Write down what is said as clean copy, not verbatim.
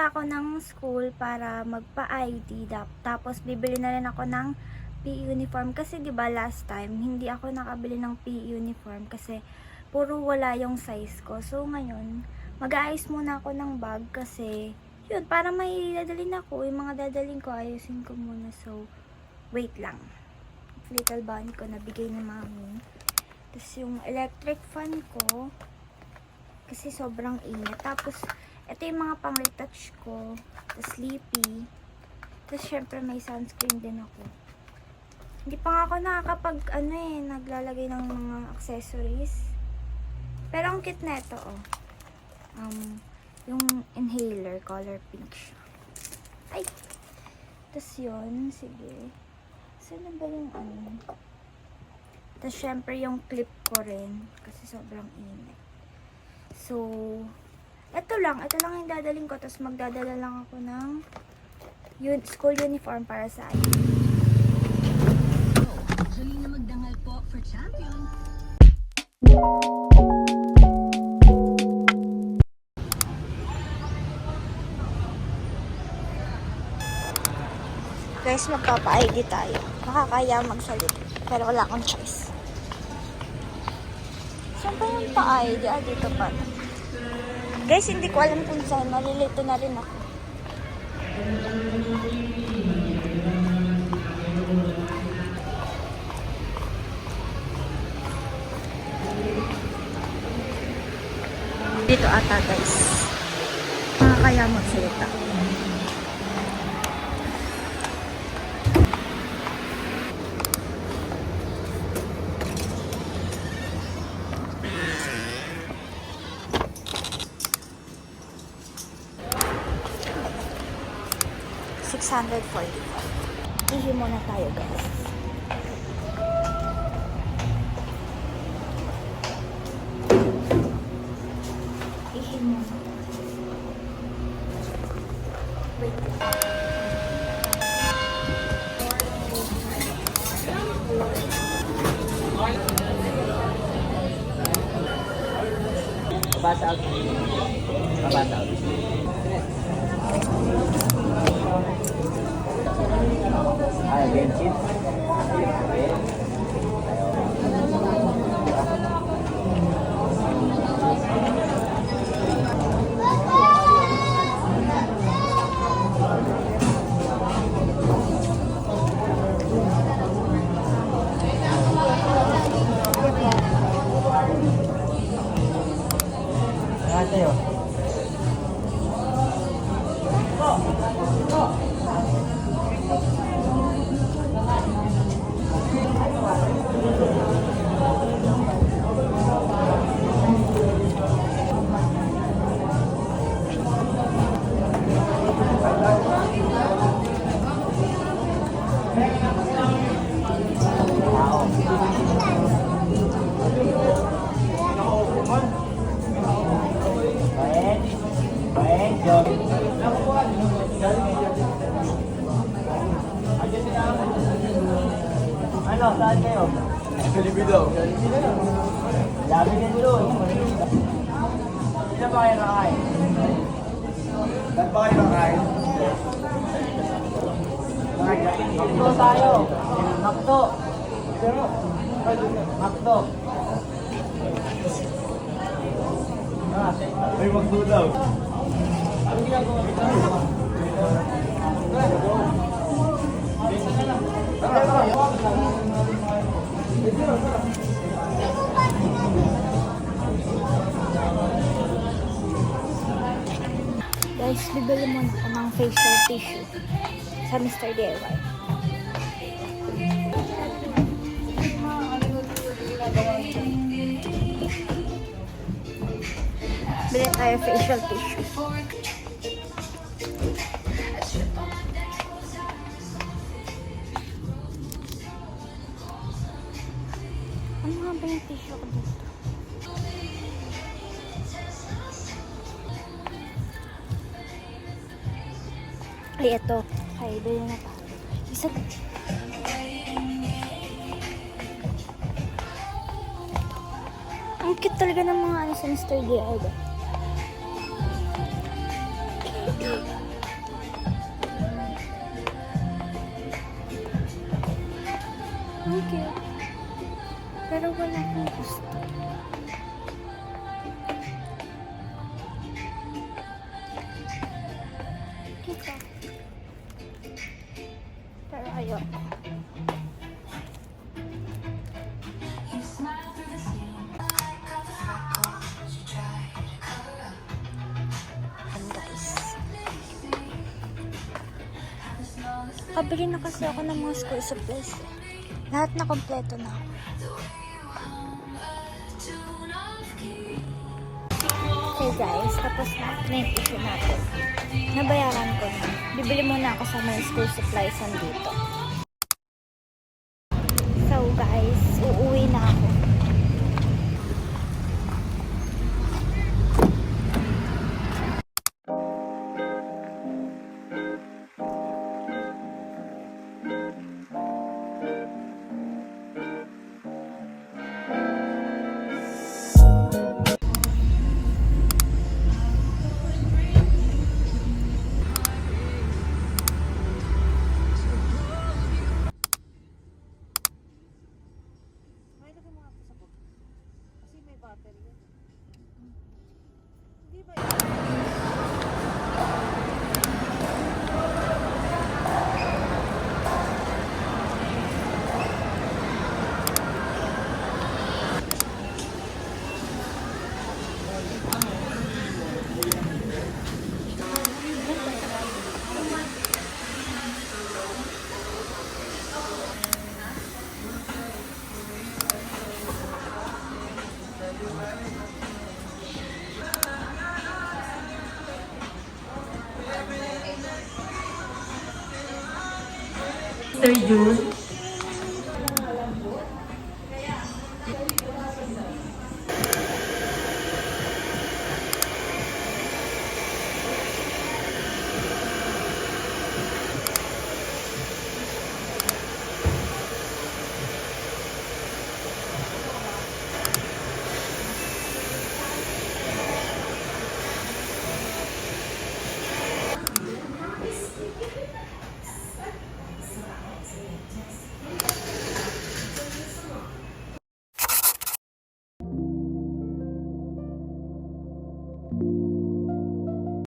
pupunta ako ng school para magpa-ID. Tapos bibili na rin ako ng PE uniform kasi 'di ba last time hindi ako nakabili ng PE uniform kasi puro wala yung size ko. So ngayon, mag-aayos muna ako ng bag kasi yun, para may dadalhin ako, yung mga dadalhin ko ayusin ko muna. So wait lang. Little bunny ko nabigay ni mami. Tapos yung electric fan ko kasi sobrang init. Tapos ito yung mga pang-retouch ko. Tapos sleepy. Tapos syempre may sunscreen din ako. Hindi pa nga ako nakakapag naglalagay ng mga accessories. Pero ang cute na ito, oh. Yung inhaler, color pink siya. Ay! Tapos yun, sige. Saan na ba yung Tapos syempre yung clip ko rin. Kasi sobrang init. So, ito lang yung dadaling ko. Tapos magdadala lang ako ng school uniform para sa akin. Huli na magdangal po for champion. Guys, magpapa-ID tayo. Makakaya magsalita. Pero wala akong choice. Saan pa yung pa-ID? Dito pa. Guys, hindi ko alam kung saan. Malilito na rin ako. Dito ata, guys. Makakaya magsalita. $645. Ihi muna tayo, guys. Ihi muna. Wait. Pass out. Pass out. Ay, again, chip. Tayo. Ano, saan kayo? Jollibee daw. Labi din doon. Sino ba kayo nakain? Saan ba kayo nakain? Makto tayo. Makto. Makto. Ay, magdo daw. Anong ginagawa dito? Guys, bibili muna ako ng facial tissue sa Mr. DIY. Bili tayo facial tissue. Ano nga ba yung tissue ko dito? Ay, ito. Ay, bili na tayo. Isa. Ang cute talaga ng mga sa Mr. DIY. cute. Pero wala akong gusto. Ito. Pero ayoko. Ayan, guys. Kabili na kasi ako ng mga school supplies. Lahat na kompleto na ako. Okay guys, tapos na yung issue natin. Nabayaran ko na. Bibili muna ako sa mga school supplies nandito. So guys, uuwi na ako. Mr. June,